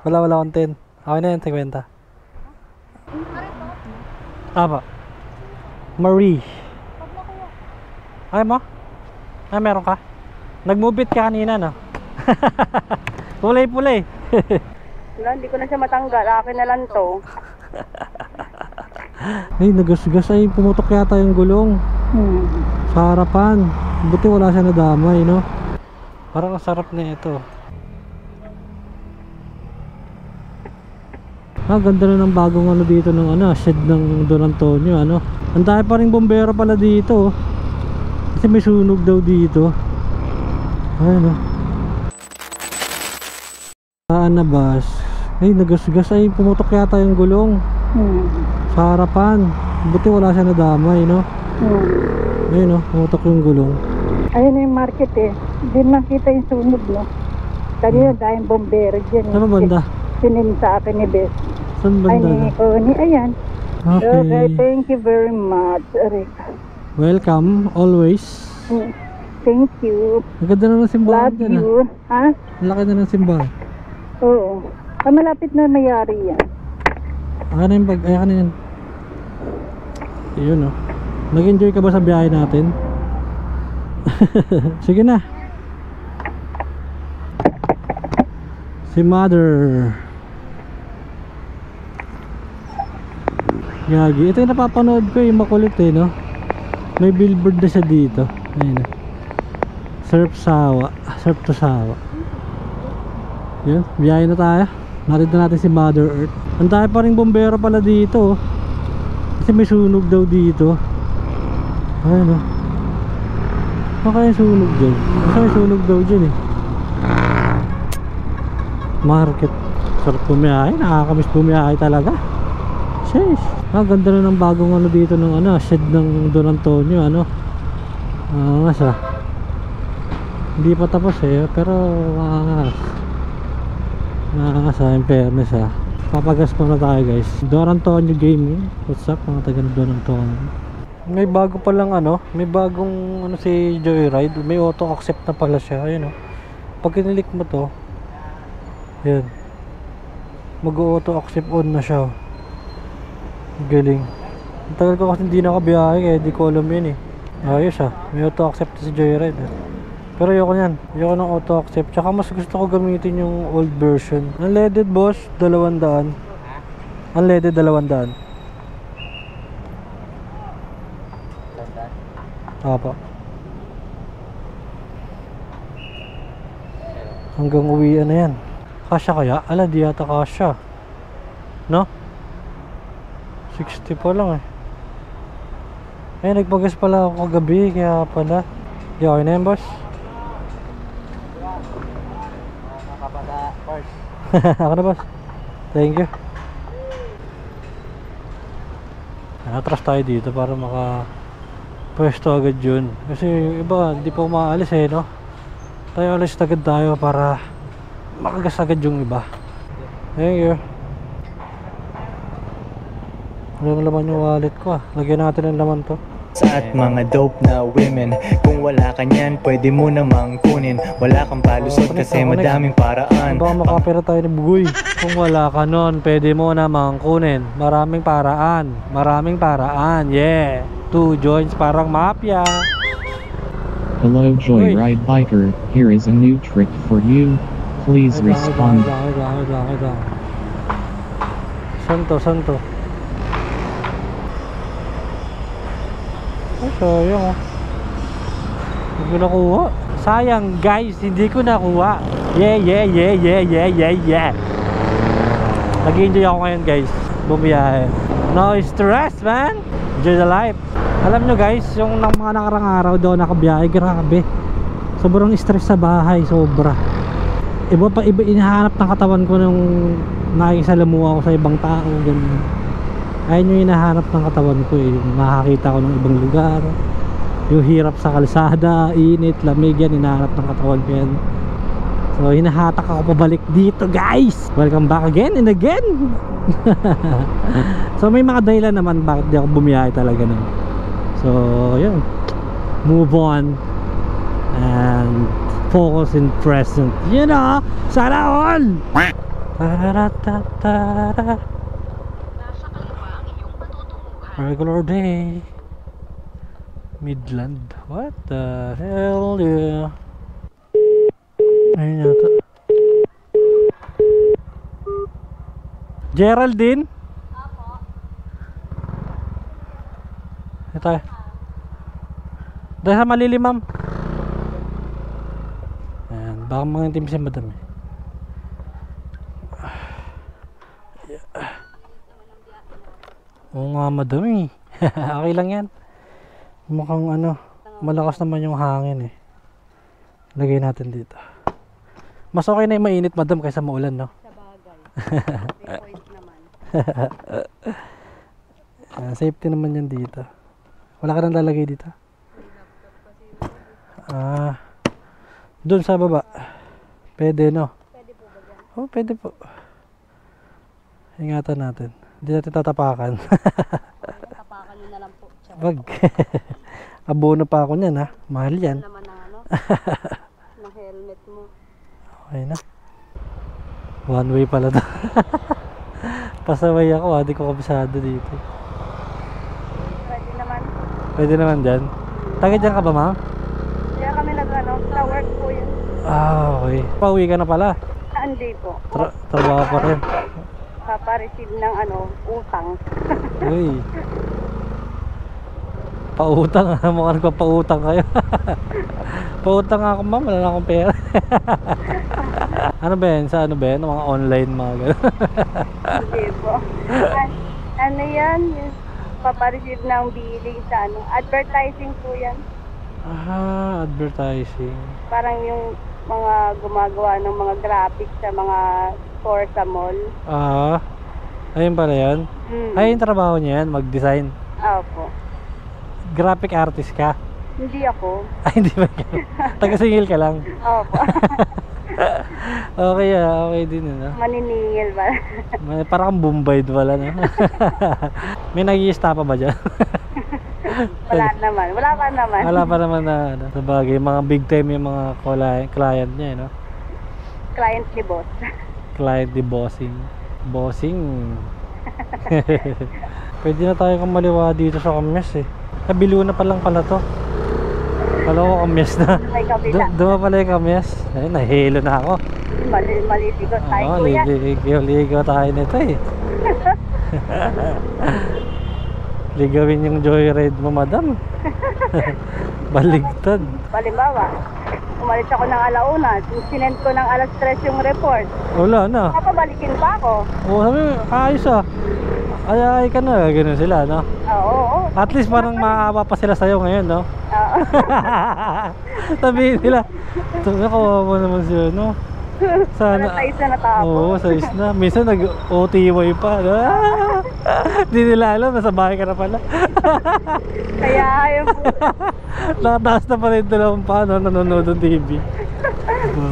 Wala akong 10. Okay na yan, 50. Tama. Marie. Ay mo? Ay, meron ka? Nag-move it ka kanina, no? Pulay-pulay. Wala, hindi ko na siya matanggal. Akin na lang to. Ay, nagasgas ay pumutok yata yung gulong. Sa harapan. Buti wala siya nadamay, no? Parang ang sarap na ito. Ganda na ng bagong ano dito ng ano, shed ng Don Antonio, ano. Ang dami pa ring bombero pala dito. Kasi may sunog daw dito. Ayun, no. Saan na bus? Ay, nagasgas ay pumutok yata yung gulong. Sa harapan. Buti wala siya nadamay, no? Ayun, no, pumutok yung gulong. Ayun na yung market eh. Hindi nakita yung sunog, no? Kanina dahil bombero dyan. Saan ba banda? Sinin sa akin ni Bes. Saan Ay, banda? ni Oni, ayan. Okay, Okay. thank you very much, Rick. Welcome, always. Thank you. Ang ganda na ng simbahan Love dyan, ah. you. Ha? Ang laki na ng simbahan. Oo. Malapit na mayari yan. Ayan na yung bag, ayan na yan. Yun, oh. Nag-enjoy ka ba sa biyahe natin? Sige na. Si Mother. Yagi. Ito yung napapanood ko, yung makulit eh, no? May billboard na siya dito. Ayun, Surf Sawa. Surf to Sawa. Yun, biyahe na tayo. Narito natin si Mother Earth. Ang dami pa ring bombero pala dito, oh. Kasi may sunog daw dito. Ayun, oh. Baka yung sunog dyan. Kasi may sunog daw dyan, eh. Market. Sarap bumiyahe. Nakakamiss bumiyahe talaga. Sheesh. Ganda na ng bagong ano dito ng ano, shed ng Don Antonio, ano. Maangas, ah. Hindi pa tapos eh, pero maangas. Maangas, ah, in fairness, ah. Papagas muna tayo, guys. Don Antonio Gaming. What's up, mga taga Don Antonio? May bago pa lang ano, may bagong ano si Joyride. May auto accept na pala siya. Ayun, oh. Pag kinilik mo to, yan, mag-auto accept on na siya. Galing. Ang tagal ko kasi hindi nakabiyahe kaya di ko alam yun, eh. Ayos, ah. May auto accept si Joyride, eh. Pero ayoko yan. Ayoko ng auto accept. Tsaka mas gusto ko gamitin yung old version. Unleaded, boss, 200. Unleaded, 200. Apa. Hanggang uwian na yan. Kasya kaya? Ala, di yata kasya. No? 60 pa lang, eh. Ay, nagpagas pala ako kagabi. Kaya pala. Di okay na yan, boss? Ako na, boss. Thank you. Atras tayo dito para pwesto agad yun. Kasi yung iba hindi pa umaalis, eh, no? Tayo alis agad tayo para makagas agad yung iba. Thank you. Walang laman yung wallet ko, ah. Lagyan natin ng laman to. At mga dope na women, kung wala ka niyan, pwede mo namang kunin. Wala kang palusot kasi madaming paraan. Baka makapera tayo ni Bugoy. Kung wala ka nun, pwede mo namang kunin. Maraming paraan. Maraming paraan. Yeah. 2 joints parang mafia. Hello Joyride Biker, here is a new trick for you. Please respond. Saan to? Ay, sayang, oh. Hindi ko nakuha. Sayang, guys, hindi ko nakuha. Yeah. Nag-enjoy ako ngayon, guys. Bumiyahe. No stress, man. Enjoy the life. Alam nyo, guys, yung mga nakarang araw daw nakabiyahe, grabe. Sobrang stress sa bahay, sobra. Iba inahanap ng katawan ko nung nakikisalamuha ako sa ibang tao, ganun. Ayun yung hinahanap ng katawan ko, eh. Makakita ko ng ibang lugar, yung hirap sa kalsada, init, lamig, yan hinahanap ng katawan ko yan. So hinahatak ako pabalik dito, guys. Welcome back again and again. So may mga dahilan naman bakit di ako bumiyahe talaga nun. So yun, move on and focus in present, you know, sana all. Taratatara. Regular day. Midland. What the hell, yeah? Ayun yata. Geraldine? Ito tayo. Dahil sa malili, ma'am. Ayan, baka mangintim si madam eh. Oo nga madam eh. Okay lang yan. Mukhang ano, malakas naman yung hangin eh. Lagay natin dito. Mas okay na yung mainit madam kaysa maulan, no? Sa bagay. May point naman. Safety naman yan dito. Wala ka nang lalagay dito? Doon sa baba. Pwede, no? Pwede po ba dyan? Oh, pwede po. Ingatan natin. Hindi natin tatapakan. Tapakan nyo na lang po. Wag. Abono pa ako niyan, ha? Mahal yan. Ano naman ang ano? ng helmet mo. Okay na. One way pala to. Pasaway ako, ha? Di ko kabisado dito. Pwede naman. Pwede naman dyan. Taga dyan ka ba, ma'am? Kaya kami nag-ano, sa work po yun. Okay. Pauwi ka na pala. Hindi po. Trabaho pa rin. Papa-receive ng ano, utang. Uy. Pautang, ha? Mukhang nagpapautang kayo. Pautang ako, ma'am. Wala na akong pera. Ano ba yan? Sa ano ba yan? Mga online, mga gano'n. Hindi po. Ano yan? Papa-receive ng billing sa ano. Advertising po yan. Advertising. Parang yung mga gumagawa ng mga graphics sa mga store sa mall. Ayun pala yan. Ay, yung trabaho niya yan, mag-design. Opo. Graphic artist ka? Hindi ako. Ay, hindi ba yan? Taga-singil ka lang? Opo. Okay, okay din yun, no? Maniningil ba? Parang kang Bombay pala, no? May nag-i-stop pa ba dyan? Wala naman. Wala pa naman. Wala pa naman na, ano, sa bagay, mga big time yung mga client niya, no? Client ni boss. Client di bossing. Bossing. Pwede na tayo kumaliwa dito sa Kamyas eh. Nabilo na pa lang pala to. Kala ko Kamyas na. May kabila. Duma pala yung Kamyas. Ay, nahilo na ako. Maliligot tayo Oo, kuya. ligo tayo nito eh. Ligawin yung joyride mo, madam. Baligtad. Halimbawa, umalis ako ng alauna, sinend ko ng alas 3 yung report. Wala na. Kapabalikin pa ako. Oo, sabi, ayos ah. Ay ka na, ganun sila, no? Oo. At least parang maawa pa sila sa'yo ngayon, no? Oo. Sabihin nila, kawawa mo naman sila, no? Sana, Para size na natapos. oo, size na. Minsan nag-OTY pa, no? Hindi nila alam, nasa bahay ka na pala. Kaya ayun po. Nakataas na pala yung dalawang pa, no? Nanonood ng TV.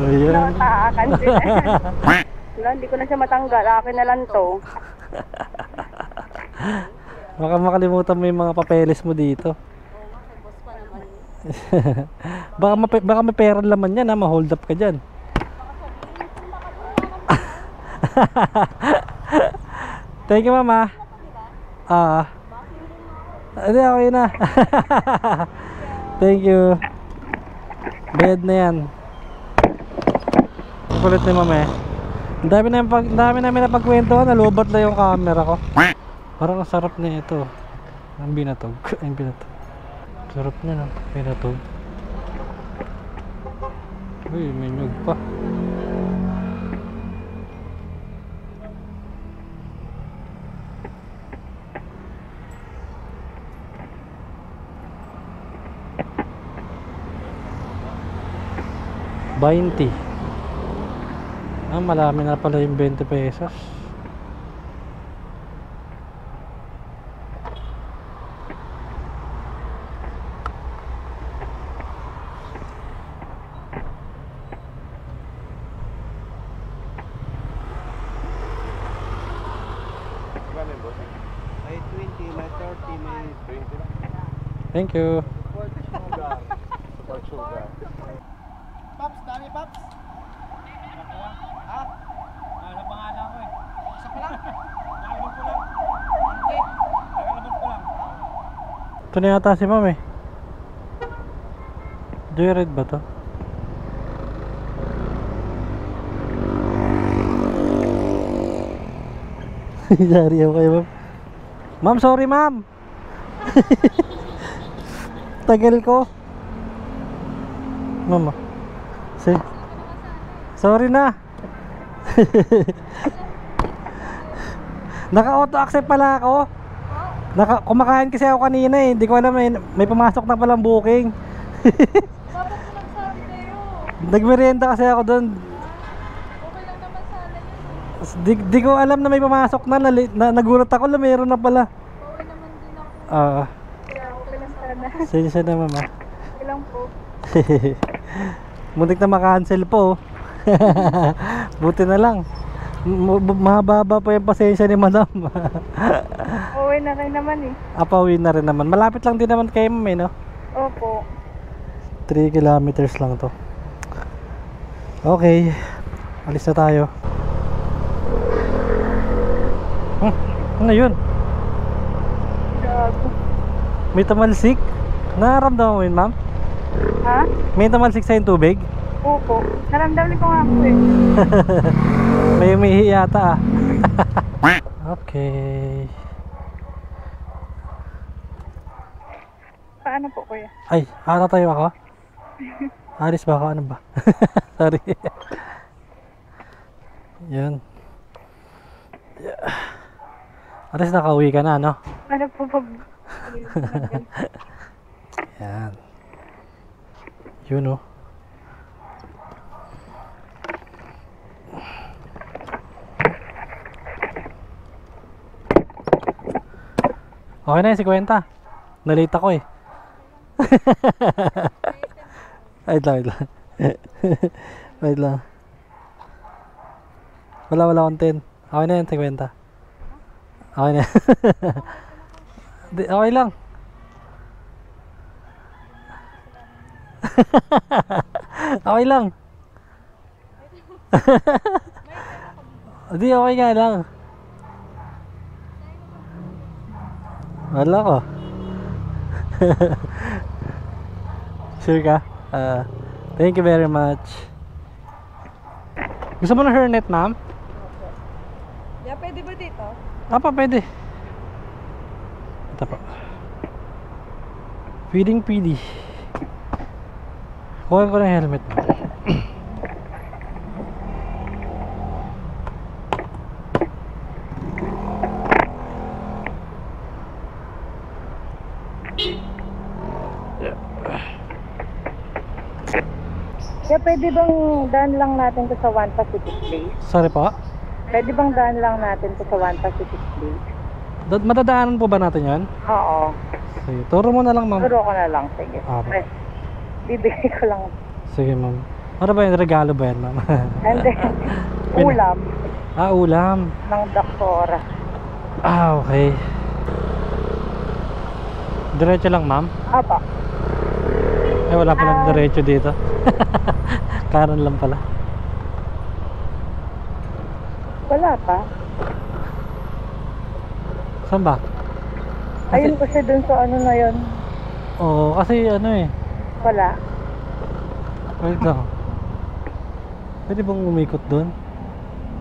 Ayan. Nakataakan sila. Wala, hindi ko na siya matanggal. Akin na lang to. Baka makalimutan mo yung mga papeles mo dito. Baka may pera laman yan, ha? Ma-hold up ka dyan. Thank you, mama. Hindi, okay na. Thank you. Bayad na yan. Kulit ni mama eh. Ang dami namin napagkwentuhan. Nalubat na yung camera ko. Parang ang sarap na ito. Ang binatog. Ang binatog. Sarap na, no? Binatog. Uy, may nyug pa. $20. Malami na pala yung 20 pesos. May 20, may 30, may 20 lang. Thank you. Support sugar. Paps, dami Paps. Ha? Ano pangalan? Ito na yata si ma'am eh. Joyride ba to? Sorry ako kayo ma'am. Ma'am, sorry ma'am. Tagal ko. Ma'am. Sorry na. Naka-auto accept pala ako. Kumakain kasi ako kanina eh. Hindi ko alam may pumasok na palang booking. Dapat ko nagsabi kayo. Nagmerienda kasi ako doon. Okay lang naman sana yun. Di ko alam na may pumasok na, nagulat ako na mayroon na pala. Okay naman din ako. Ah, Okay lang sana. sige siya na mama. Okay lang po. Muntik na makancel po. Buti na lang. Mababa pa yung pasensya ni madam. Okay na rin naman eh. Apawin na rin naman. Malapit lang din naman kayo ma'am eh, no? Opo. 3 kilometers lang to. Okay. Alis na tayo. Ano yun? Gago. May tamalsik? Nararamdaman mo yun ma'am? Ha? May tamalsik sa yung tubig? Opo. Naramdaman ko nga po eh. May umihi yata ah. Okay. Paano po kuya? Ay, tayo ako? Alis ba ako? Ano ba? Sorry. Yan. Alis nakauwi ka na, no? Ano po pag... Yan. Yun oh. Okay na yung 50. Nalate ako eh. Wait lang. Wait lang. Wala akong 10. Okay na yung 50. Okay na. Okay lang. Okay lang. Hindi, okay nga lang. Wala ko. Sure ka? Thank you very much. Gusto mo ng hairnet, ma'am? Yeah, pwede ba dito? Apa, pwede. Ito pa. Pwedeng pwede. Kuha ko ng helmet. Yeah, pwede bang daan lang natin to sa One Pacific Place? Sorry po. Pwede bang daan lang natin to sa One Pacific Place? Madadaanan po ba natin yan? Oo. Sige, turo mo na lang, ma'am. Turo ko na lang, sige. Ah, Press. Bibigay ko lang. Sige, ma'am. Ano ba yung regalo ba yan, ma'am? And then, ulam Ulam. ng doktora. Okay. Diretso lang, ma'am? Apa. Ay, wala palang diretso dito. Kanan lang pala. Wala pa. Saan ba? Ayun kasi dun sa ano na yun. Oo, kasi ano eh. Wala. Wait lang. Pwede bang umikot doon?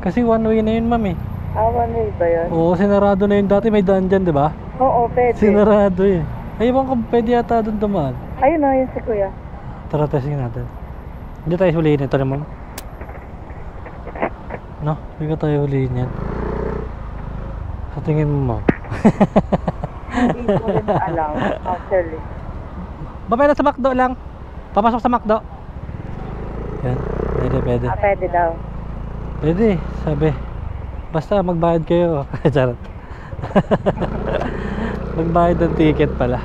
Kasi one way na yun, ma'am eh. One way ba yun? Oo, sinarado na yun. Dati may daan dyan, di ba? Oo, pwede. Sinarado eh. Ay, ibang kung pwede yata doon dumaan. Ayun o, yun si kuya. Tara, testing natin. Hindi tayo huliin ito naman. No? Hindi ka tayo huliin yan. Sa tingin mo, ma'am. Hindi ko rin alam, actually. Babay na sa McDo lang. Papasok sa McDo. Yan. Pwede. Pwede daw. Pwede, sabi. Basta magbayad kayo. Charot. Magbayad ng ticket pala.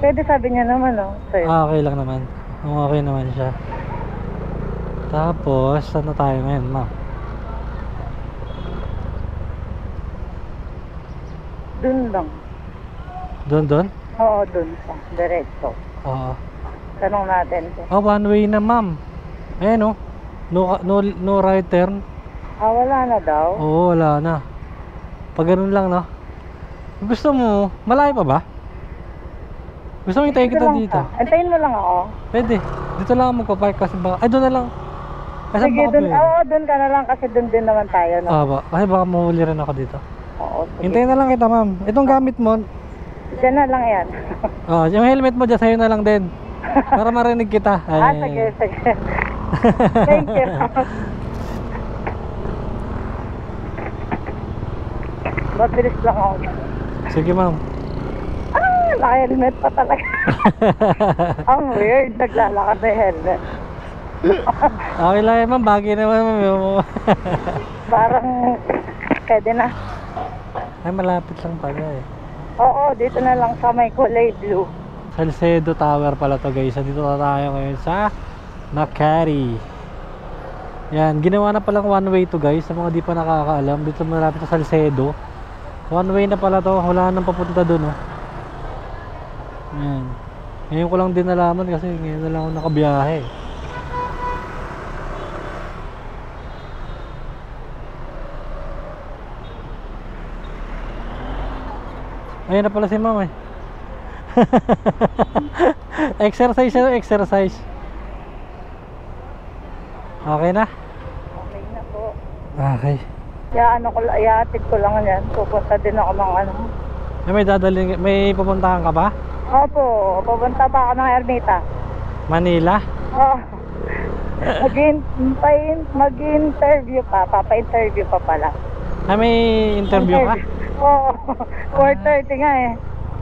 Pwede sabi niya naman, no? Sa'yo. Okay lang naman. Okay naman siya. Tapos, saan na tayo ngayon, ma'am? Dun lang. Doon? Oo, dun pa. Diretso. Oo. Tanong natin. One way na, ma'am. Ayan, oh. No right turn. Wala na daw. Oo, wala na. Pag ganun lang, no? Gusto mo, malayo pa ba? Gusto mo hintayin kita dito? Antayin mo lang ako. Pwede. Dito lang ako magpapark kasi baka... Ay, doon na lang. Kasi Sige, baka dun, pwede. oo, dun ka na lang kasi dun din naman tayo, no? Ba? Kasi baka mahuli rin ako dito. Oo, sige. Hintayin na lang kita, ma'am. Itong gamit mo, Diyan na lang yan. yung helmet mo dyan, sa'yo na lang din. Para marinig kita. Ay. Sige, sige. Thank you. Mabilis lang ako. Sige, ma'am. Naka-helmet pa talaga. Ang weird, naglalakad na helmet. Okay lang yan, ma'am. Bagay naman, ma'am. Parang, pwede na. Ay, malapit lang pala eh. Oo, dito na lang sa may kulay blue. Salcedo Tower pala to, guys. Dito na tayo ngayon sa Makati. Yan, ginawa na palang one way to, guys. Sa mga di pa nakakaalam, dito malapit sa Salcedo. One way na pala to. Wala nang papunta doon, oh. Yan. Ngayon ko lang din nalaman kasi ngayon na lang ako nakabiyahe. Ayun na pala si ma'am eh. Exercise na, exercise. Okay na? Okay na po. Okay. Iaatid ko lang yan. Pupunta din ako ng ano. May pupuntahan ka ba? Opo, pupunta pa ako ng Ermita. Manila? Oo. Mag-interview pa. Papa-interview pa pala. May interview ka? Oo. 4:30 nga eh.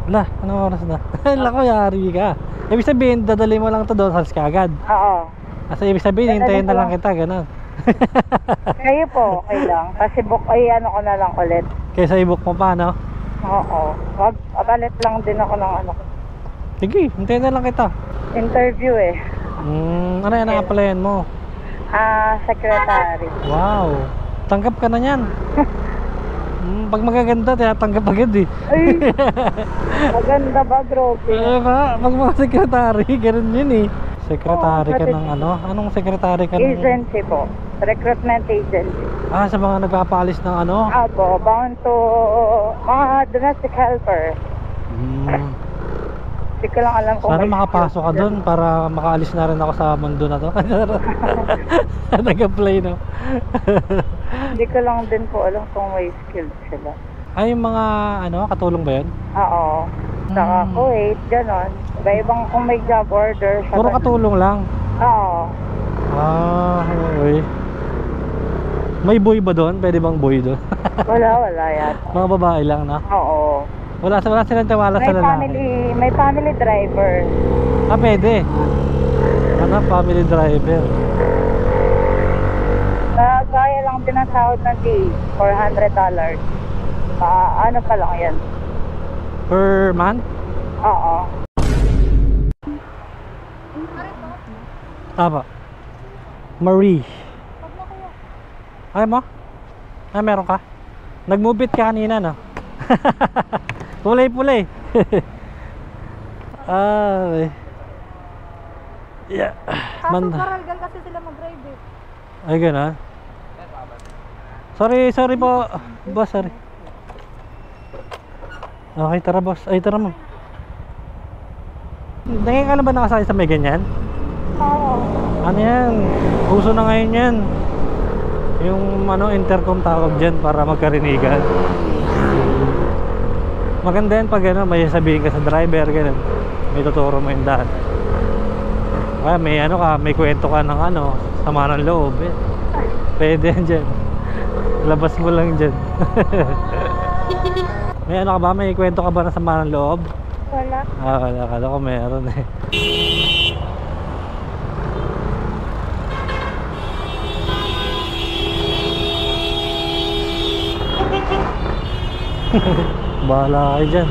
Wala, anong oras na? Wala ko, yari ka. Ibig sabihin, dadali mo lang to doon, halos ka agad. Oo. Kasi ibig sabihin, hintayin na lang kita, gano'n. Kayo po, okay lang. Kasi book, ano ko na lang ulit. Kaysa i-book mo pa, no? Oo. Balit lang din ako ng ano. Sige, hintayin na lang kita. Interview eh. Ano yan ang applyan mo? Secretary. Wow, tanggap ka na yan. Pag magaganda, tinatanggap agad eh. Ay, maganda ba, Grobe? Pag mga sekretary, ganun yun eh. Sekretary ka ng ano? Anong sekretary ka ng... Agency po. Recruitment agency. Sa mga nagpapalis ng ano? Apo, bound to mga domestic helper. Hindi ko lang alam kung Sana may makapasok ka skills doon para makaalis na rin ako sa mundo na to. Nag-apply, no? Hindi ko lang din po alam kung may skills sila. Ay, yung mga ano, katulong ba yun? Oo. Saka Kuwait, ganon. Iba-ibang kung may job order. Puro katulong lang. Oo. Okay. May boy ba doon? Pwede bang boy doon? Wala yan. Mga babae lang, no? Oo. Wala silang tiwala sa lalaki. May family driver. Pwede. Ano, family driver. Kaya lang din ang sahod ng day, $400. Ano pa lang yan? Per month? Oo. Tama. Marie. Ay mo? Meron ka? Nag-move it ka kanina, no? Pulay-pulay. Yeah. Karal-gan kasi sila mag-drive eh. Ay, gano'n? Sorry po. Boss, sorry. Okay, tara boss. Ay, tara mo. Nangyayon ka na ba nakasakay sa may ganyan? Oo. Ano yan? Uso na ngayon yan. Yung ano, intercom tawag dyan para magkarinigan. Maganda yan pag ano, may sabihin ka sa driver, ganun. May tuturo mo yung daan. Kaya may ano ka, may kwento ka ng ano, sama ng loob eh. Pwede yan dyan. Labas mo lang dyan. May ano ka ba? May kwento ka ba na sama ng loob? Wala. Wala ka. Ako meron eh. Bahala kayo dyan.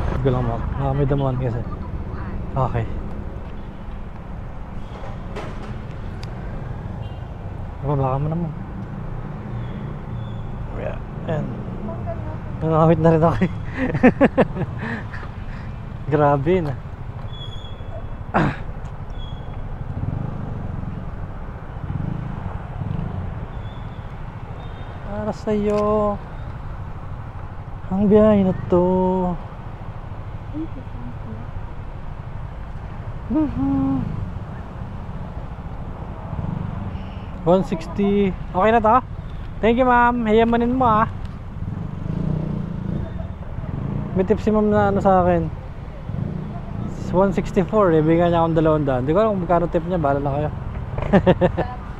Huwag lang ma'am. May damuhan kasi. Okay. Baba ka mo naman. Ayan. Nangawit na rin ako eh. Grabe na. Para sa'yo. Ang biyahe na to. 160. Okay na to? Thank you ma'am. Hayamanin mo ah. May tip si ma'am na ano sa akin. 164 eh. Bigyan niya akong 200. Hindi ko alam kung magkano tip niya. Bahala na kayo.